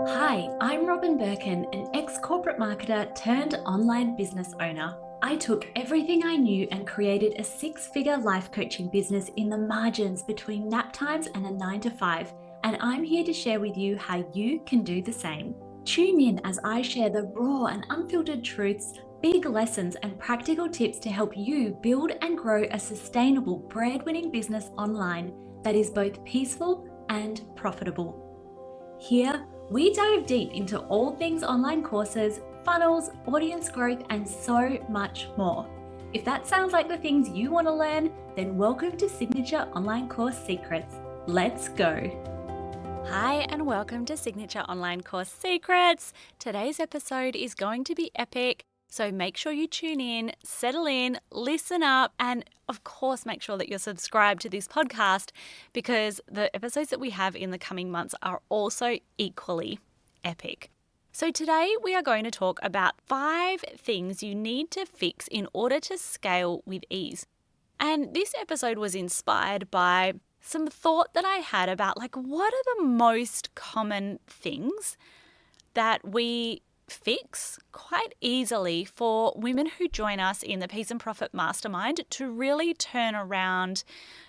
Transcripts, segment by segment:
Hi, I'm Robin Birkin, an ex-corporate marketer turned online business owner. I took everything I knew and created a six-figure life coaching business in the margins between nap times and a 9 to 5, and I'm here to share with you how you can do the same. Tune in as I share the raw and unfiltered truths, big lessons, and practical tips to help you build and grow a sustainable breadwinning business online that is both peaceful and profitable. Here, we dive deep into all things online courses, funnels, audience growth, and so much more. If that sounds like the things you want to learn, then welcome to Signature Online Course Secrets. Let's go. Hi, and welcome to Signature Online Course Secrets. Today's episode is going to be epic, so make sure you tune in, settle in, listen up, and of course, make sure that you're subscribed to this podcast because the episodes that we have in the coming months are also equally epic. So today we are going to talk about 5 things you need to fix in order to scale with ease. And this episode was inspired by some thought that I had about what are the most common things that we fix quite easily for women who join us in the Peace and Profit Mastermind to really turn around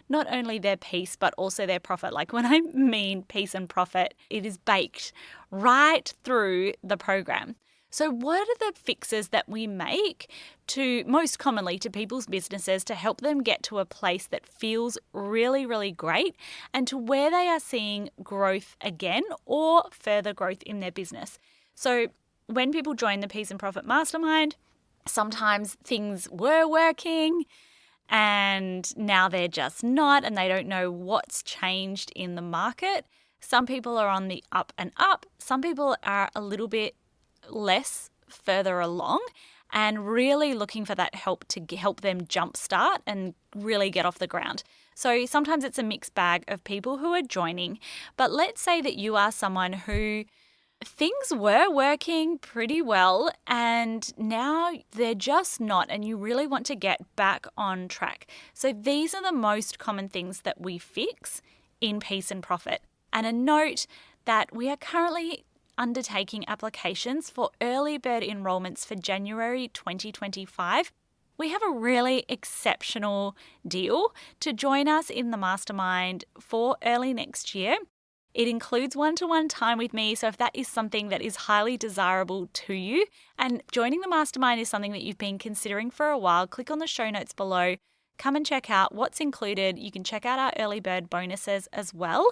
not only their peace but also their profit. When I mean peace and profit, it is baked right through the program. So what are the fixes that we make to most commonly to people's businesses to help them get to a place that feels really, really great and to where they are seeing growth again or further growth in their business? So when people join the Peace and Profit Mastermind, sometimes things were working and now they're just not, and they don't know what's changed in the market. Some people are on the up and up. Some people are a little bit less further along and really looking for that help to help them jumpstart and really get off the ground. So sometimes it's a mixed bag of people who are joining, but let's say that you are someone who things were working pretty well and now they're just not, and you really want to get back on track. So these are the most common things that we fix in Peace and Profit. And a note that we are currently undertaking applications for early bird enrollments for January 2025. We have a really exceptional deal to join us in the mastermind for early next year. It includes one-to-one time with me, so if that is something that is highly desirable to you and joining the mastermind is something that you've been considering for a while, click on the show notes below, come and check out what's included. You can check out our early bird bonuses as well.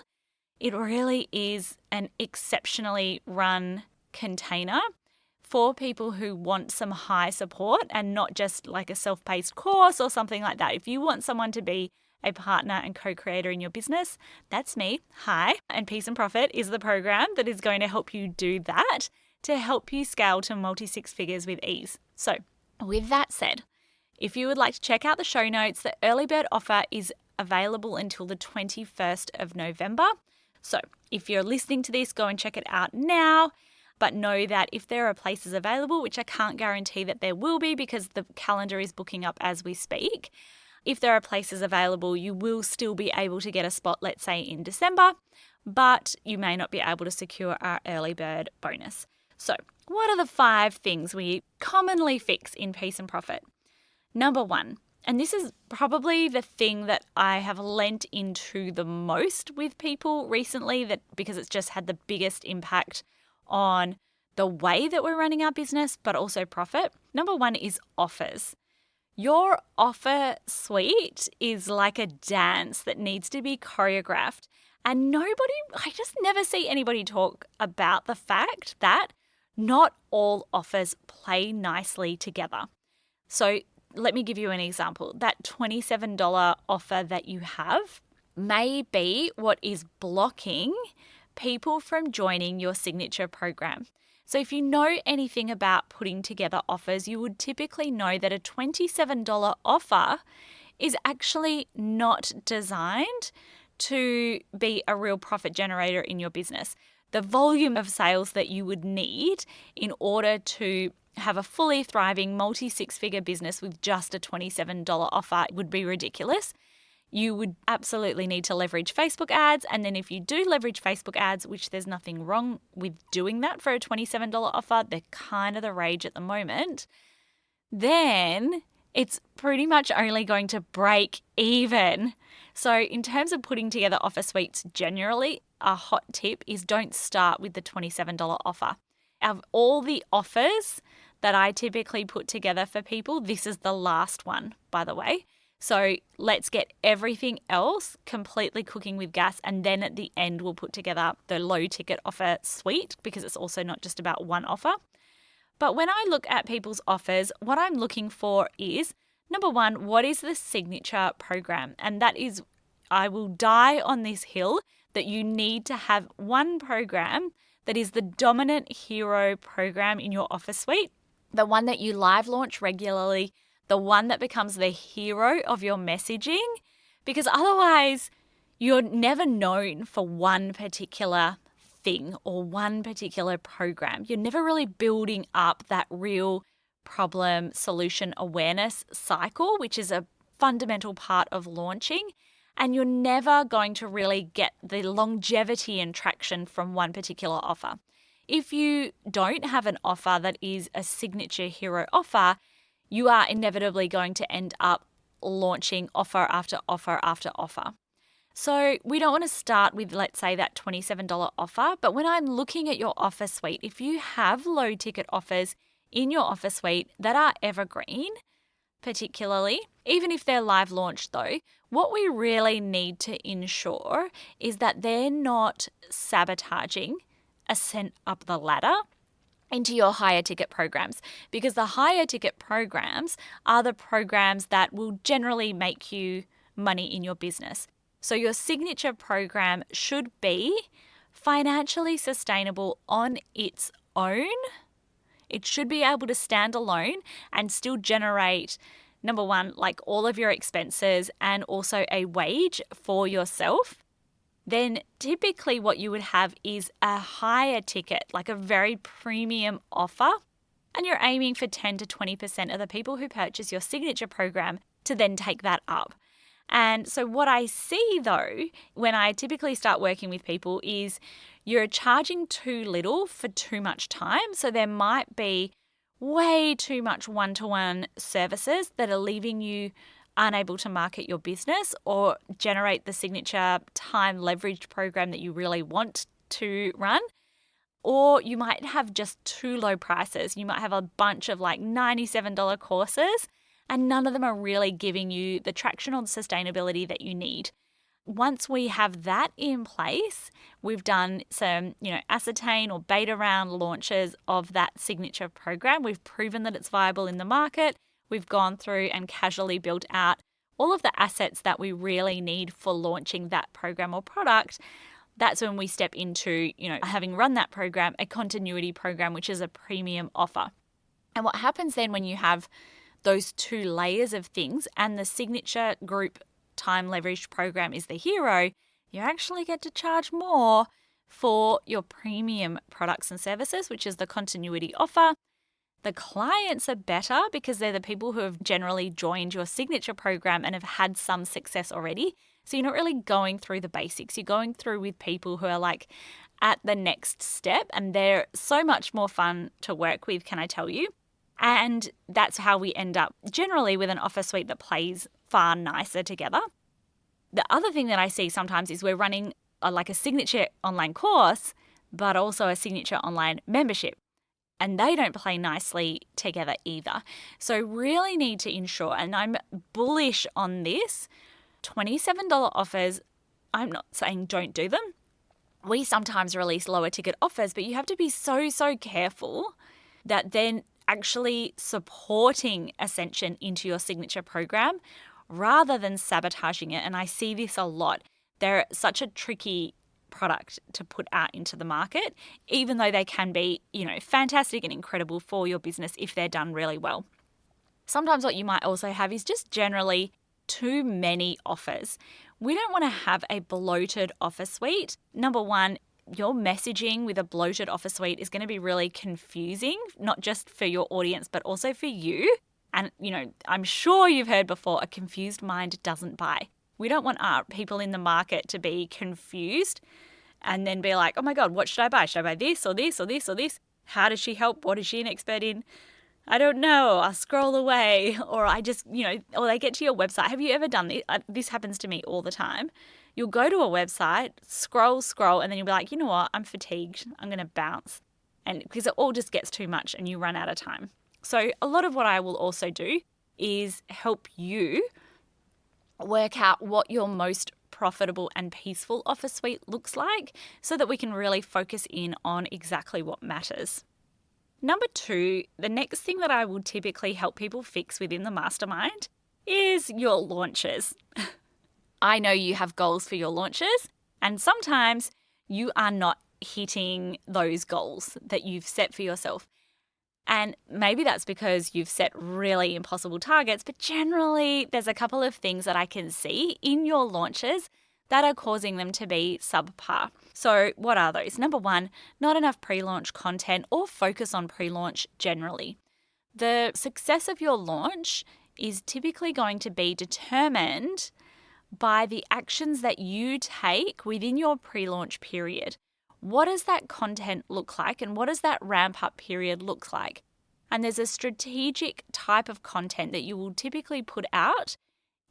It really is an exceptionally run container for people who want some high support and not just like a self-paced course or something like that. If you want someone to be a partner and co-creator in your business, that's me. Hi. And Peace and Profit is the program that is going to help you do that, to help you scale to multi-six figures with ease. So with that said, if you would like to check out the show notes, the early bird offer is available until the 21st of November. So if you're listening to this, go and check it out now. But know that if there are places available, which I can't guarantee that there will be because the calendar is booking up as we speak, if there are places available, you will still be able to get a spot, let's say in December, but you may not be able to secure our early bird bonus. So what are the 5 things we commonly fix in Peace and Profit? Number 1, and this is probably the thing that I have lent into the most with people recently, that because it's just had the biggest impact on the way that we're running our business, but also profit. Number 1 is offers. Your offer suite is like a dance that needs to be choreographed. And I just never see anybody talk about the fact that not all offers play nicely together. So let me give you an example. That $27 offer that you have may be what is blocking people from joining your signature program. So if you know anything about putting together offers, you would typically know that a $27 offer is actually not designed to be a real profit generator in your business. The volume of sales that you would need in order to have a fully thriving multi-six-figure business with just a $27 offer would be ridiculous. you would absolutely need to leverage Facebook ads. And then if you do leverage Facebook ads, which there's nothing wrong with doing that for a $27 offer, they're kind of the rage at the moment, then it's pretty much only going to break even. So in terms of putting together offer suites generally, a hot tip is don't start with the $27 offer. Of all the offers that I typically put together for people, this is the last one, by the way. So let's get everything else completely cooking with gas, and then at the end we'll put together the low ticket offer suite, because it's also not just about one offer. But when I look at people's offers, what I'm looking for is, number one, what is the signature program? And that is, I will die on this hill that you need to have one program that is the dominant hero program in your offer suite, the one that you live launch regularly, the one that becomes the hero of your messaging, because otherwise you're never known for one particular thing or one particular program. You're never really building up that real problem solution awareness cycle, which is a fundamental part of launching. And you're never going to really get the longevity and traction from one particular offer. If you don't have an offer that is a signature hero offer, you are inevitably going to end up launching offer after offer after offer. So we don't want to start with, let's say, that $27 offer. But when I'm looking at your offer suite, if you have low ticket offers in your offer suite that are evergreen, particularly, even if they're live launched though, what we really need to ensure is that they're not sabotaging ascent up the ladder into your higher ticket programs, because the higher ticket programs are the programs that will generally make you money in your business. So your signature program should be financially sustainable on its own. It should be able to stand alone and still generate, number one, like all of your expenses and also a wage for yourself. Then typically what you would have is a higher ticket, like a very premium offer, and you're aiming for 10 to 20% of the people who purchase your signature program to then take that up. And so what I see though, when I typically start working with people, is you're charging too little for too much time. So there might be way too much one-to-one services that are leaving you unable to market your business or generate the signature time leveraged program that you really want to run. Or you might have just too low prices. You might have a bunch of like $97 courses, and none of them are really giving you the traction or the sustainability that you need. Once we have that in place, we've done some, ascertain or beta round launches of that signature program. We've proven that it's viable in the market. We've gone through and casually built out all of the assets that we really need for launching that program or product. That's when we step into, having run that program, a continuity program, which is a premium offer. And what happens then when you have those two layers of things and the signature group time leveraged program is the hero, you actually get to charge more for your premium products and services, which is the continuity offer. The clients are better because they're the people who have generally joined your signature program and have had some success already. So you're not really going through the basics. You're going through with people who are like at the next step, and they're so much more fun to work with, can I tell you? And that's how we end up generally with an offer suite that plays far nicer together. The other thing that I see sometimes is we're running like a signature online course, but also a signature online membership. And they don't play nicely together either. So really need to ensure, and I'm bullish on this, $27 offers, I'm not saying don't do them. We sometimes release lower ticket offers, but you have to be so careful that then actually supporting ascension into your signature program rather than sabotaging it. And I see this a lot. They're such a tricky product to put out into the market, even though they can be, fantastic and incredible for your business if they're done really well. Sometimes what you might also have is just generally too many offers. We don't want to have a bloated offer suite. Number one, your messaging with a bloated offer suite is going to be really confusing, not just for your audience, but also for you. And, I'm sure you've heard before, a confused mind doesn't buy. We don't want our people in the market to be confused and then be like, oh my God, what should I buy? Should I buy this or this or this or this? How does she help? What is she an expert in? I don't know. I'll scroll away, or I just, or they get to your website. Have you ever done this? This happens to me all the time. You'll go to a website, scroll, and then you'll be like, you know what? I'm fatigued. I'm going to bounce. And because it all just gets too much and you run out of time. So a lot of what I will also do is help you work out what your most profitable and peaceful offer suite looks like so that we can really focus in on exactly what matters. Number 2, the next thing that I will typically help people fix within the mastermind is your launches. I know you have goals for your launches, and sometimes you are not hitting those goals that you've set for yourself. And maybe that's because you've set really impossible targets, but generally there's a couple of things that I can see in your launches that are causing them to be subpar. So what are those? Number 1, not enough pre-launch content or focus on pre-launch generally. The success of your launch is typically going to be determined by the actions that you take within your pre-launch period. What does that content look like, and what does that ramp-up period look like? And there's a strategic type of content that you will typically put out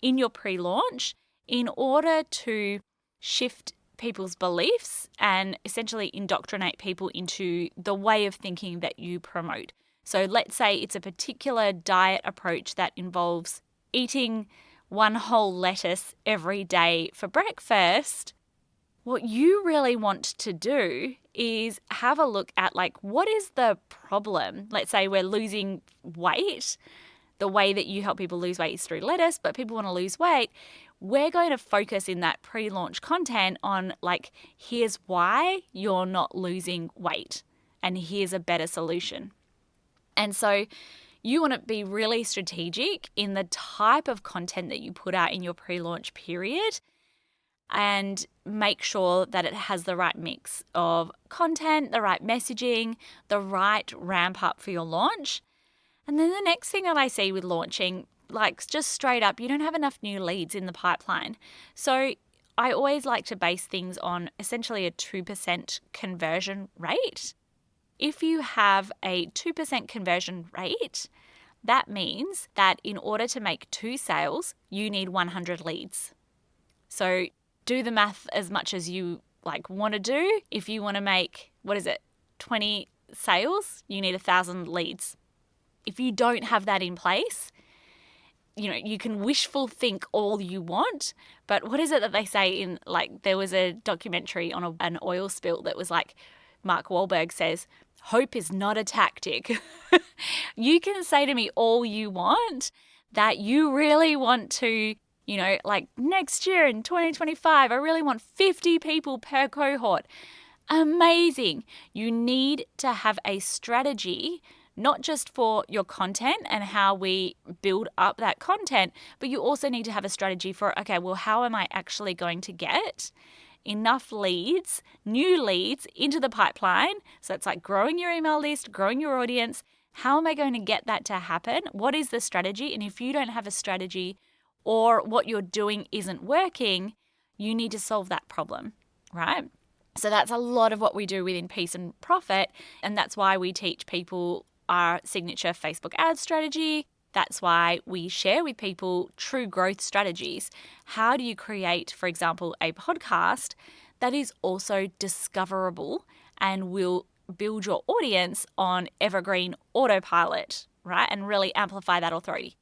in your pre-launch in order to shift people's beliefs and essentially indoctrinate people into the way of thinking that you promote. So let's say it's a particular diet approach that involves eating one whole lettuce every day for breakfast. What you really want to do is have a look at what is the problem? Let's say we're losing weight. The way that you help people lose weight is through lettuce, but people want to lose weight. We're going to focus in that pre-launch content on here's why you're not losing weight and here's a better solution. And so you want to be really strategic in the type of content that you put out in your pre-launch period and make sure that it has the right mix of content, the right messaging, the right ramp up for your launch. And then the next thing that I see with launching, just straight up, you don't have enough new leads in the pipeline. So I always like to base things on essentially a 2% conversion rate. If you have a 2% conversion rate, that means that in order to make 2 sales, you need 100 leads. So do the math as much as you want to do. If you want to make, 20 sales, you need 1,000 leads. If you don't have that in place, you can wishful think all you want, but what is it that they say in, there was a documentary on an oil spill that was Mark Wahlberg says, hope is not a tactic. You can say to me all you want that you really want to, next year in 2025, I really want 50 people per cohort. Amazing. You need to have a strategy, not just for your content and how we build up that content, but you also need to have a strategy for, how am I actually going to get enough leads, new leads into the pipeline? So it's growing your email list, growing your audience. How am I going to get that to happen? What is the strategy? And if you don't have a strategy or what you're doing isn't working, you need to solve that problem, right? So that's a lot of what we do within Peace and Profit. And that's why we teach people our signature Facebook ad strategy. That's why we share with people true growth strategies. How do you create, for example, a podcast that is also discoverable and will build your audience on evergreen autopilot, right? And really amplify that authority.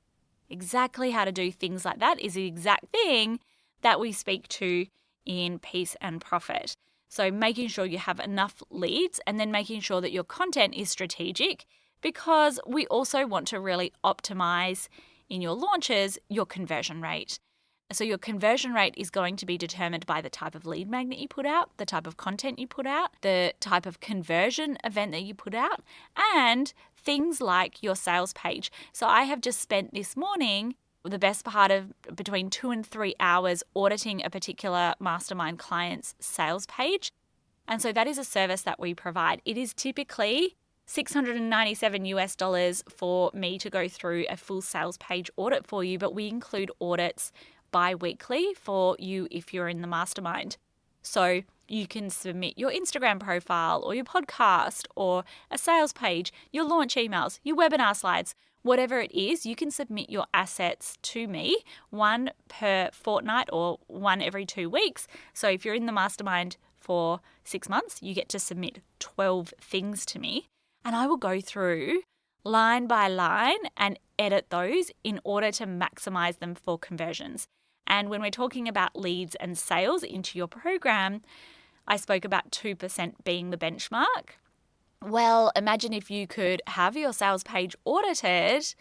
Exactly how to do things like that is the exact thing that we speak to in Peace and Profit. So making sure you have enough leads and then making sure that your content is strategic, because we also want to really optimize in your launches your conversion rate. So your conversion rate is going to be determined by the type of lead magnet you put out, the type of content you put out, the type of conversion event that you put out, and things like your sales page. So I have just spent this morning the best part of between 2 and 3 hours auditing a particular mastermind client's sales page. And so that is a service that we provide. It is typically $697 for me to go through a full sales page audit for you, but we include audits bi-weekly for you if you're in the mastermind. So you can submit your Instagram profile or your podcast or a sales page, your launch emails, your webinar slides, whatever it is, you can submit your assets to me, one per fortnight or one every 2 weeks. So if you're in the mastermind for 6 months, you get to submit 12 things to me, and I will go through line by line and edit those in order to maximize them for conversions. And when we're talking about leads and sales into your program, I spoke about 2% being the benchmark. Well, imagine if you could have your sales page audited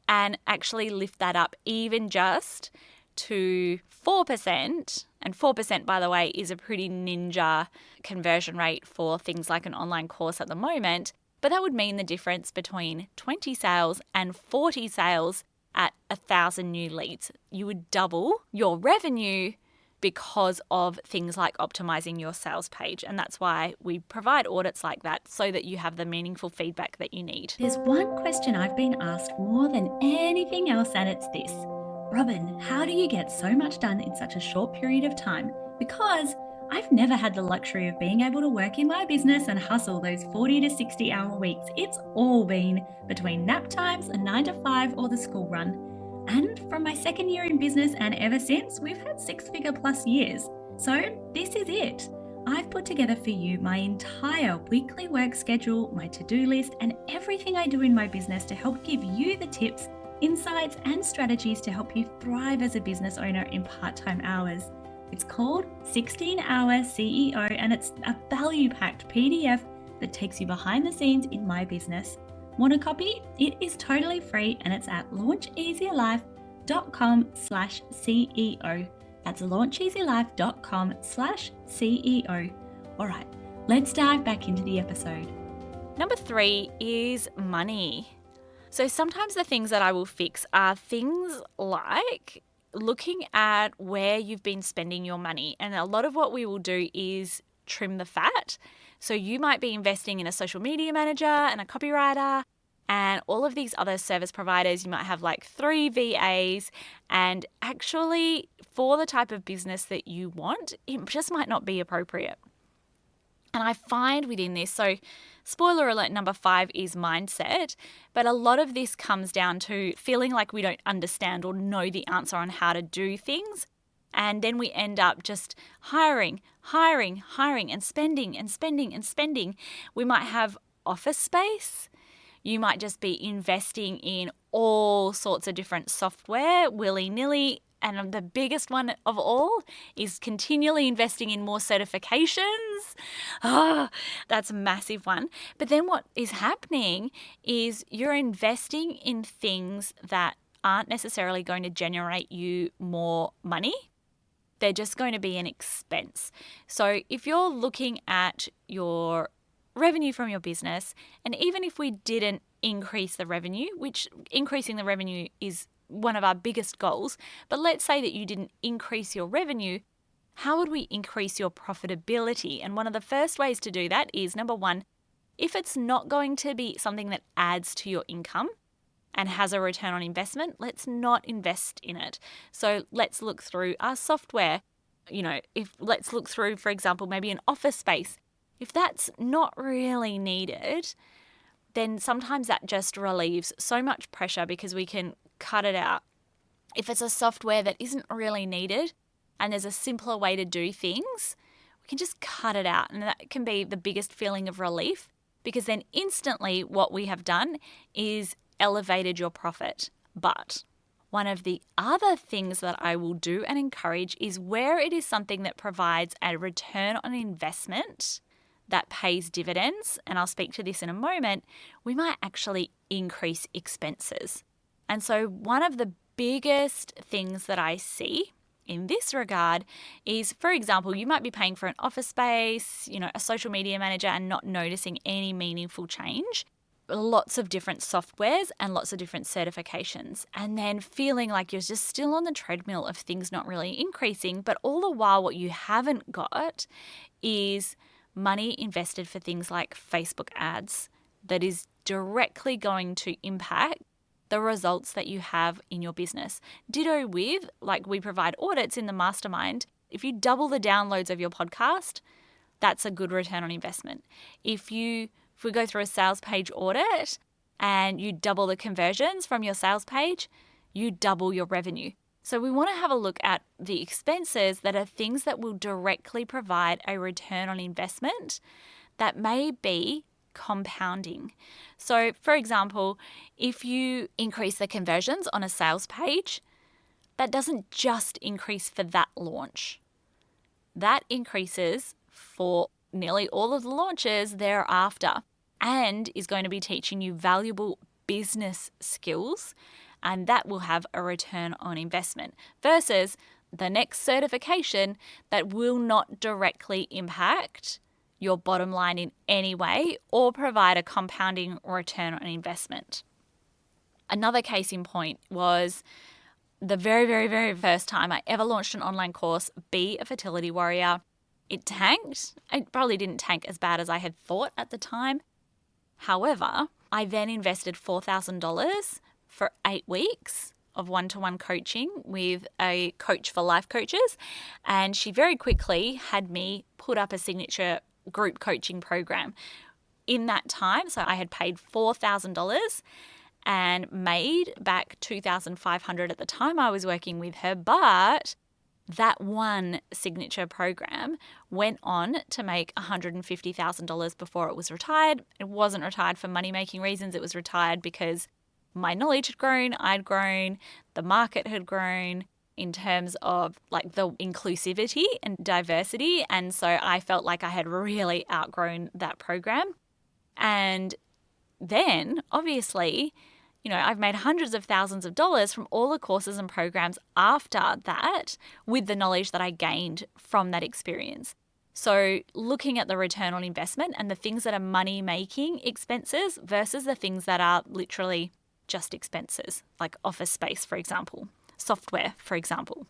and actually lift that up even just to 4%. And 4%, by the way, is a pretty ninja conversion rate for things like an online course at the moment. But that would mean the difference between 20 sales and 40 sales at 1,000 new leads. You would double your revenue because of things like optimizing your sales page. And that's why we provide audits like that, so that you have the meaningful feedback that you need. There's one question I've been asked more than anything else, and it's this. Robin, how do you get so much done in such a short period of time? Because I've never had the luxury of being able to work in my business and hustle those 40 to 60 hour weeks. It's all been between nap times, a 9 to 5, or the school run. And from my second year in business and ever since, we've had 6-figure plus years. So this is it. I've put together for you my entire weekly work schedule, my to-do list, and everything I do in my business to help give you the tips, insights, and strategies to help you thrive as a business owner in part-time hours. It's called 16-Hour CEO, and it's a value-packed PDF that takes you behind the scenes in my business. Want a copy? It is totally free, and it's at launcheasylife.com/CEO. That's launcheasylife.com/CEO. All right, let's dive back into the episode. Number 3 is money. So sometimes the things that I will fix are things like looking at where you've been spending your money. And a lot of what we will do is trim the fat. So you might be investing in a social media manager and a copywriter and all of these other service providers. You might have like 3 VAs, and actually for the type of business that you want, it just might not be appropriate. And I find within this, so spoiler alert, number 5 is mindset, but a lot of this comes down to feeling like we don't understand or know the answer on how to do things. And then we end up just hiring and spending. We might have office space. You might just be investing in all sorts of different software willy-nilly. And the biggest one of all is continually investing in more certifications. That's a massive one. But then what is happening is you're investing in things that aren't necessarily going to generate you more money. They're just going to be an expense. So if you're looking at your revenue from your business, and even if we didn't increase the revenue, which increasing the revenue is one of our biggest goals, but let's say that you didn't increase your revenue, how would we increase your profitability? And one of the first ways to do that is, number 1, if it's not going to be something that adds to your income and has a return on investment, let's not invest in it. So let's look through our software. Let's look through, for example, maybe an office space. If that's not really needed, then sometimes that just relieves so much pressure because we can cut it out. If it's a software that isn't really needed and there's a simpler way to do things, we can just cut it out. And that can be the biggest feeling of relief, because then instantly what we have done is elevated your profit. But one of the other things that I will do and encourage is where it is something that provides a return on investment that pays dividends, and I'll speak to this in a moment, we might actually increase expenses. And so one of the biggest things that I see in this regard is, for example, you might be paying for an office space, a social media manager, and not noticing any meaningful change. Lots of different softwares and lots of different certifications, and then feeling like you're just still on the treadmill of things not really increasing, but all the while what you haven't got is money invested for things like Facebook ads that is directly going to impact the results that you have in your business. Ditto with, like, we provide audits in the mastermind. If you double the downloads of your podcast, that's a good return on investment. If we go through a sales page audit and you double the conversions from your sales page, you double your revenue. So we want to have a look at the expenses that are things that will directly provide a return on investment that may be compounding. So for example, if you increase the conversions on a sales page, that doesn't just increase for that launch. That increases for nearly all of the launches thereafter and is going to be teaching you valuable business skills, and that will have a return on investment versus the next certification that will not directly impact your bottom line in any way or provide a compounding return on investment. Another case in point was the very, very, very first time I ever launched an online course, Be a Fertility Warrior. It tanked. It probably didn't tank as bad as I had thought at the time. However, I then invested $4,000 for 8 weeks of one-to-one coaching with a coach for life coaches. And she very quickly had me put up a signature group coaching program. In that time, so I had paid $4,000 and made back $2,500 at the time I was working with her, but that one signature program went on to make $150,000 before it was retired. It wasn't retired for money-making reasons. It was retired because my knowledge had grown, I'd grown, the market had grown in terms of like the inclusivity and diversity. And so I felt like I had really outgrown that program. And then obviously, I've made hundreds of thousands of dollars from all the courses and programs after that with the knowledge that I gained from that experience. So looking at the return on investment and the things that are money-making expenses versus the things that are literally just expenses, like office space, for example, software, for example.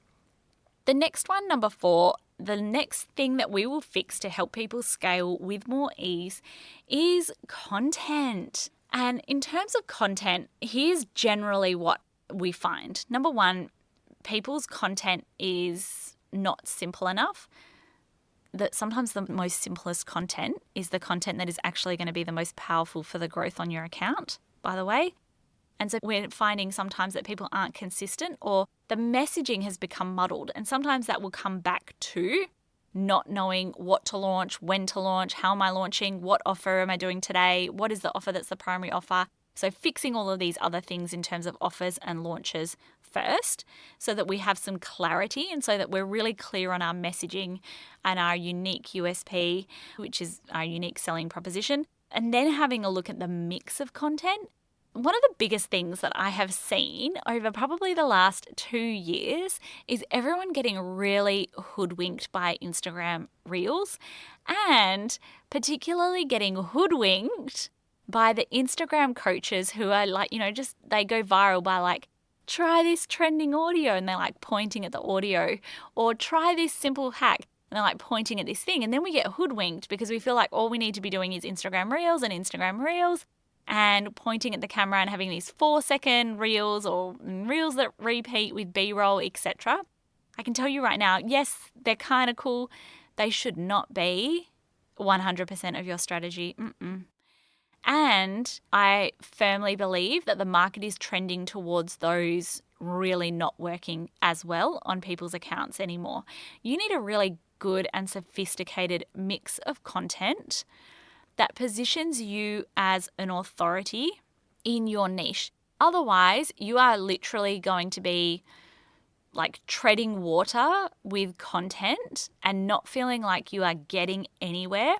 The next one, number 4, the next thing that we will fix to help people scale with more ease is content. And in terms of content, here's generally what we find. Number 1, people's content is not simple enough. That sometimes the most simplest content is the content that is actually going to be the most powerful for the growth on your account, by the way. And so we're finding sometimes that people aren't consistent or the messaging has become muddled. And sometimes that will come back to not knowing what to launch, when to launch, how am I launching, what offer am I doing today, what is the offer that's the primary offer. So fixing all of these other things in terms of offers and launches first so that we have some clarity and so that we're really clear on our messaging and our unique USP, which is our unique selling proposition. And then having a look at the mix of content. One of the biggest things that I have seen over probably the last 2 years is everyone getting really hoodwinked by Instagram Reels and particularly getting hoodwinked by the Instagram coaches who are like, they go viral by like, try this trending audio and they're like pointing at the audio, or try this simple hack and they're like pointing at this thing. And then we get hoodwinked because we feel like all we need to be doing is Instagram Reels and pointing at the camera and having these 4-second reels or reels that repeat with B-roll, etc. I can tell you right now, yes, they're kind of cool. They should not be 100% of your strategy. And I firmly believe that the market is trending towards those really not working as well on people's accounts anymore. You need a really good and sophisticated mix of content that positions you as an authority in your niche. Otherwise, you are literally going to be like treading water with content and not feeling like you are getting anywhere.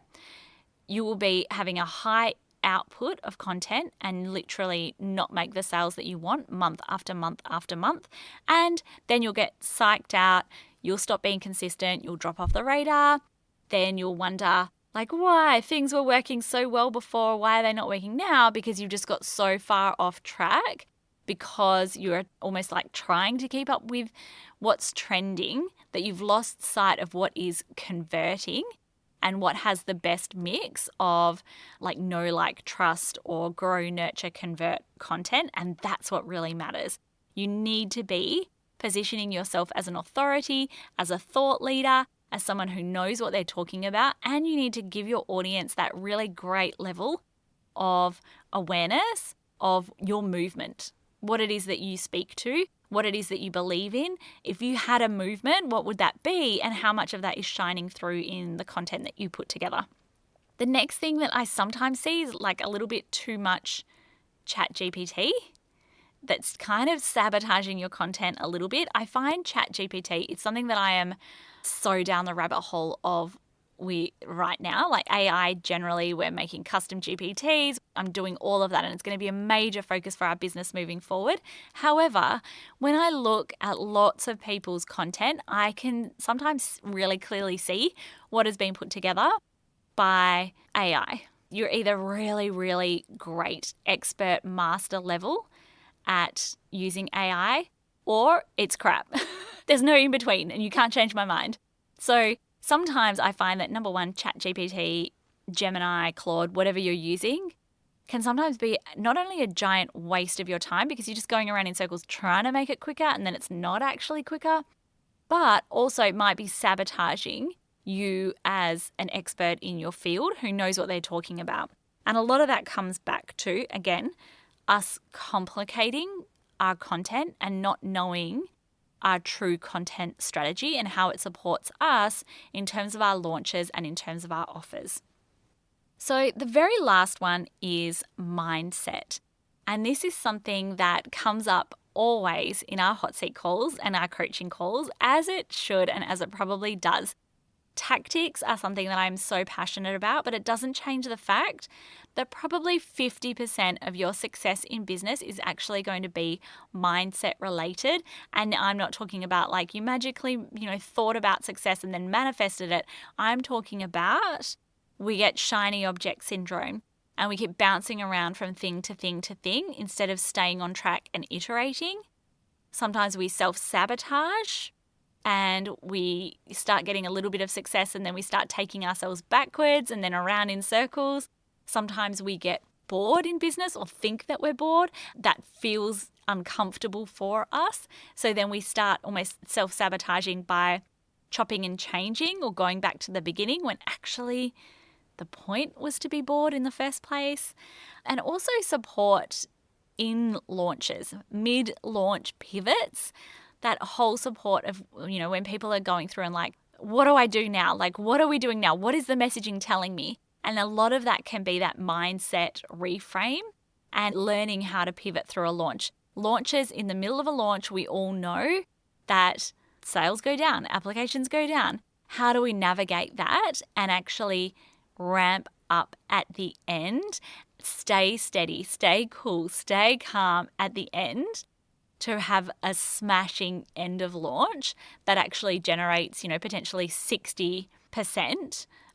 You will be having a high output of content and literally not make the sales that you want month after month after month. And then you'll get psyched out. You'll stop being consistent. You'll drop off the radar. Then you'll wonder, like, why things were working so well before, why are they not working now? Because you've just got so far off track because you're almost like trying to keep up with what's trending that you've lost sight of what is converting. and what has the best mix of like know, like, trust, or grow, nurture, convert content. And that's what really matters. You need to be positioning yourself as an authority, as a thought leader, as someone who knows what they're talking about, and you need to give your audience that really great level of awareness of your movement, what it is that you speak to, what it is that you believe in. If you had a movement, what would that be, and how much of that is shining through in the content that you put together? The next thing that I sometimes see is like a little bit too much chat GPT that's kind of sabotaging your content a little bit. I find chat GPT, it's something that I am so down the rabbit hole of right now. Like AI generally, we're making custom GPTs. I'm doing all of that, and it's going to be a major focus for our business moving forward. However, when I look at lots of people's content, I can sometimes really clearly see what has been put together by AI. You're either really, really great, expert, master level at using AI, or it's crap. There's no in between, and you can't change my mind. So sometimes I find that, number one, ChatGPT, Gemini, Claude, whatever you're using, can sometimes be not only a giant waste of your time because you're just going around in circles trying to make it quicker and then it's not actually quicker, but also it might be sabotaging you as an expert in your field who knows what they're talking about. And a lot of that comes back to, again, us complicating our content and not knowing our true content strategy and how it supports us in terms of our launches and in terms of our offers. So the very last one is mindset. And this is something that comes up always in our hot seat calls and our coaching calls, as it should and as it probably does. Tactics are something that I'm so passionate about, but it doesn't change the fact that probably 50% of your success in business is actually going to be mindset related. And I'm not talking about like you magically, thought about success and then manifested it. I'm talking about we get shiny object syndrome and we keep bouncing around from thing to thing to thing instead of staying on track and iterating. Sometimes we self-sabotage and we start getting a little bit of success and then we start taking ourselves backwards and then around in circles. Sometimes we get bored in business or think that we're bored. That feels uncomfortable for us. So then we start almost self-sabotaging by chopping and changing or going back to the beginning when actually the point was to be bored in the first place. And also support in launches, mid-launch pivots. That whole support of, when people are going through and like, what do I do now? Like, what are we doing now? What is the messaging telling me? And a lot of that can be that mindset reframe and learning how to pivot through a launch. Launches, in the middle of a launch, we all know that sales go down, applications go down. How do we navigate that and actually ramp up at the end? Stay steady, stay cool, stay calm at the end to have a smashing end of launch that actually generates, potentially 60%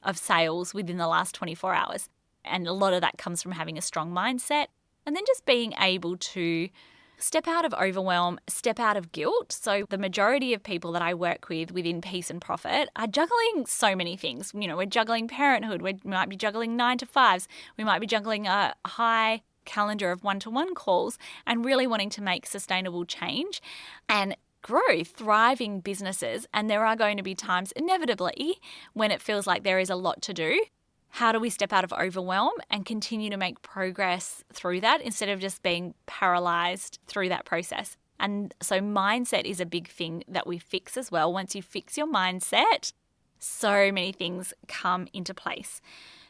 of sales within the last 24 hours. And a lot of that comes from having a strong mindset and then just being able to step out of overwhelm, step out of guilt. So the majority of people that I work with within Peace and Profit are juggling so many things. We're juggling parenthood. We might be juggling 9 to 5s. We might be juggling a high calendar of one-to-one calls and really wanting to make sustainable change and grow thriving businesses. And there are going to be times inevitably when it feels like there is a lot to do. How do we step out of overwhelm and continue to make progress through that instead of just being paralyzed through that process? And so mindset is a big thing that we fix as well. Once you fix your mindset, so many things come into place.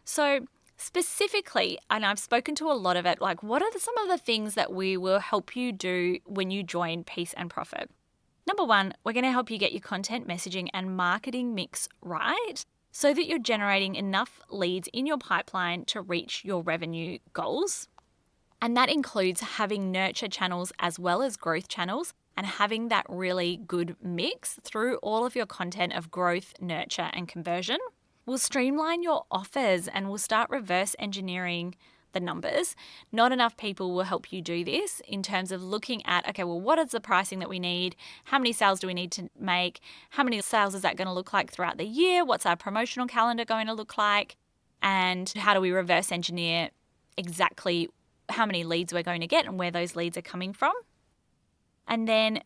So specifically, and I've spoken to a lot of it, like what are some of the things that we will help you do when you join Peace and Profit? Number one, we're going to help you get your content messaging and marketing mix right so that you're generating enough leads in your pipeline to reach your revenue goals. And that includes having nurture channels as well as growth channels and having that really good mix through all of your content of growth, nurture, and conversion. We'll streamline your offers and we'll start reverse engineering the numbers. Not enough people will help you do this in terms of looking at, okay, well, what is the pricing that we need? How many sales do we need to make? How many sales is that going to look like throughout the year? What's our promotional calendar going to look like? And how do we reverse engineer exactly how many leads we're going to get and where those leads are coming from? And then,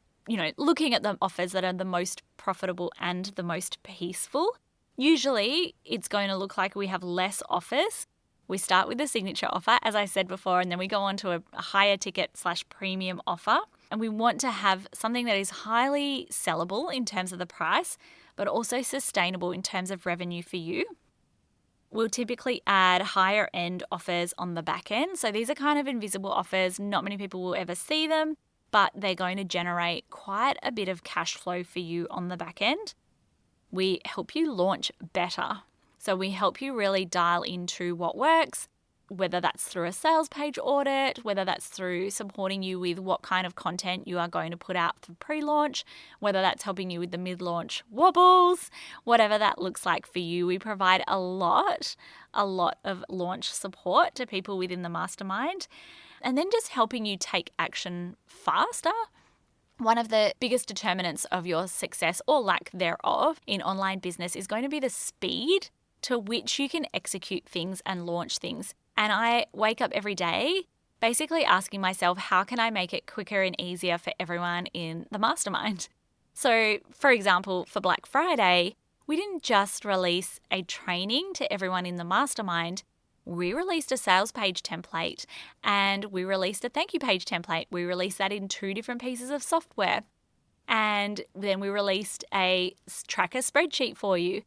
looking at the offers that are the most profitable and the most peaceful. Usually it's going to look like we have less offers. We start with the signature offer, as I said before, and then we go on to a higher ticket / premium offer. And we want to have something that is highly sellable in terms of the price, but also sustainable in terms of revenue for you. We'll typically add higher end offers on the back end. So these are kind of invisible offers. Not many people will ever see them, but they're going to generate quite a bit of cash flow for you on the back end. We help you launch better. So we help you really dial into what works, whether that's through a sales page audit, whether that's through supporting you with what kind of content you are going to put out for pre-launch, whether that's helping you with the mid-launch wobbles, whatever that looks like for you. We provide a lot of launch support to people within the mastermind, and then just helping you take action faster. One of the biggest determinants of your success or lack thereof in online business is going to be the speed to which you can execute things and launch things. And I wake up every day basically asking myself, how can I make it quicker and easier for everyone in the mastermind? So, for example, for Black Friday, we didn't just release a training to everyone in the mastermind. We released a sales page template and we released a thank you page template. We released that in 2 different pieces of software. And then we released a tracker spreadsheet for you.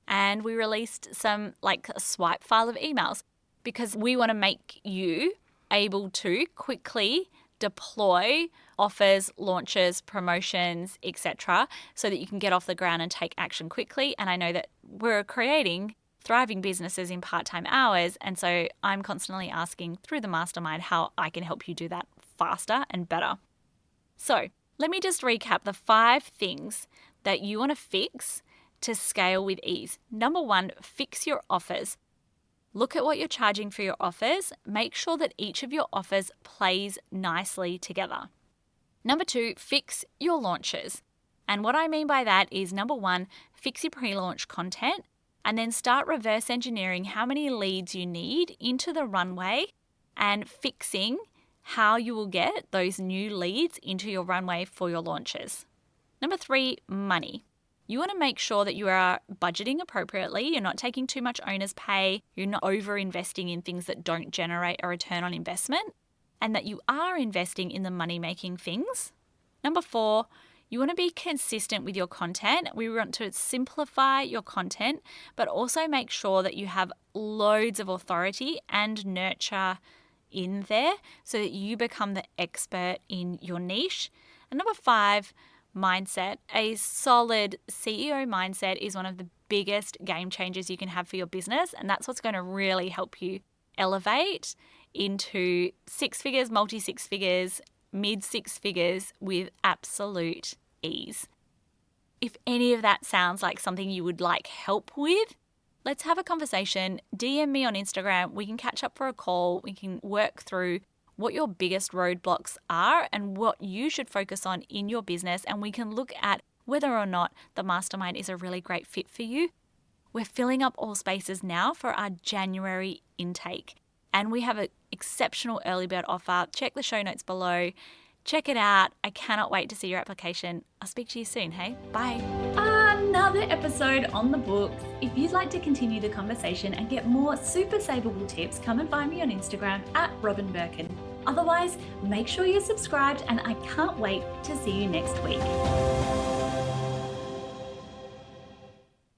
And we released some a swipe file of emails because we want to make you able to quickly deploy offers, launches, promotions, etc., so that you can get off the ground and take action quickly. And I know that we're creating thriving businesses in part-time hours. And so I'm constantly asking through the mastermind how I can help you do that faster and better. So let me just recap the 5 things that you want to fix to scale with ease. Number 1, fix your offers. Look at what you're charging for your offers. Make sure that each of your offers plays nicely together. Number 2, fix your launches. And what I mean by that is number 1, fix your pre-launch content. And then start reverse engineering how many leads you need into the runway and fixing how you will get those new leads into your runway for your launches. Number 3, money. You want to make sure that you are budgeting appropriately. You're not taking too much owner's pay. You're not over investing in things that don't generate a return on investment, and that you are investing in the money-making things. Number 4, you want to be consistent with your content. We want to simplify your content, but also make sure that you have loads of authority and nurture in there so that you become the expert in your niche. And number 5, mindset. A solid CEO mindset is one of the biggest game changers you can have for your business, and that's what's going to really help you elevate into 6 figures, multi-6 figures, mid-6 figures with absolute ease. If any of that sounds like something you would like help with, let's have a conversation. DM me on Instagram. We can catch up for a call. We can work through what your biggest roadblocks are and what you should focus on in your business, and we can look at whether or not the mastermind is a really great fit for you. We're filling up all spaces now for our January intake, and we have an exceptional early bird offer. Check the show notes below. Check it out. I cannot wait to see your application. I'll speak to you soon, hey? Bye. Another episode on the books. If you'd like to continue the conversation and get more super savable tips, come and find me on Instagram at Robin Birkin. Otherwise, make sure you're subscribed, and I can't wait to see you next week.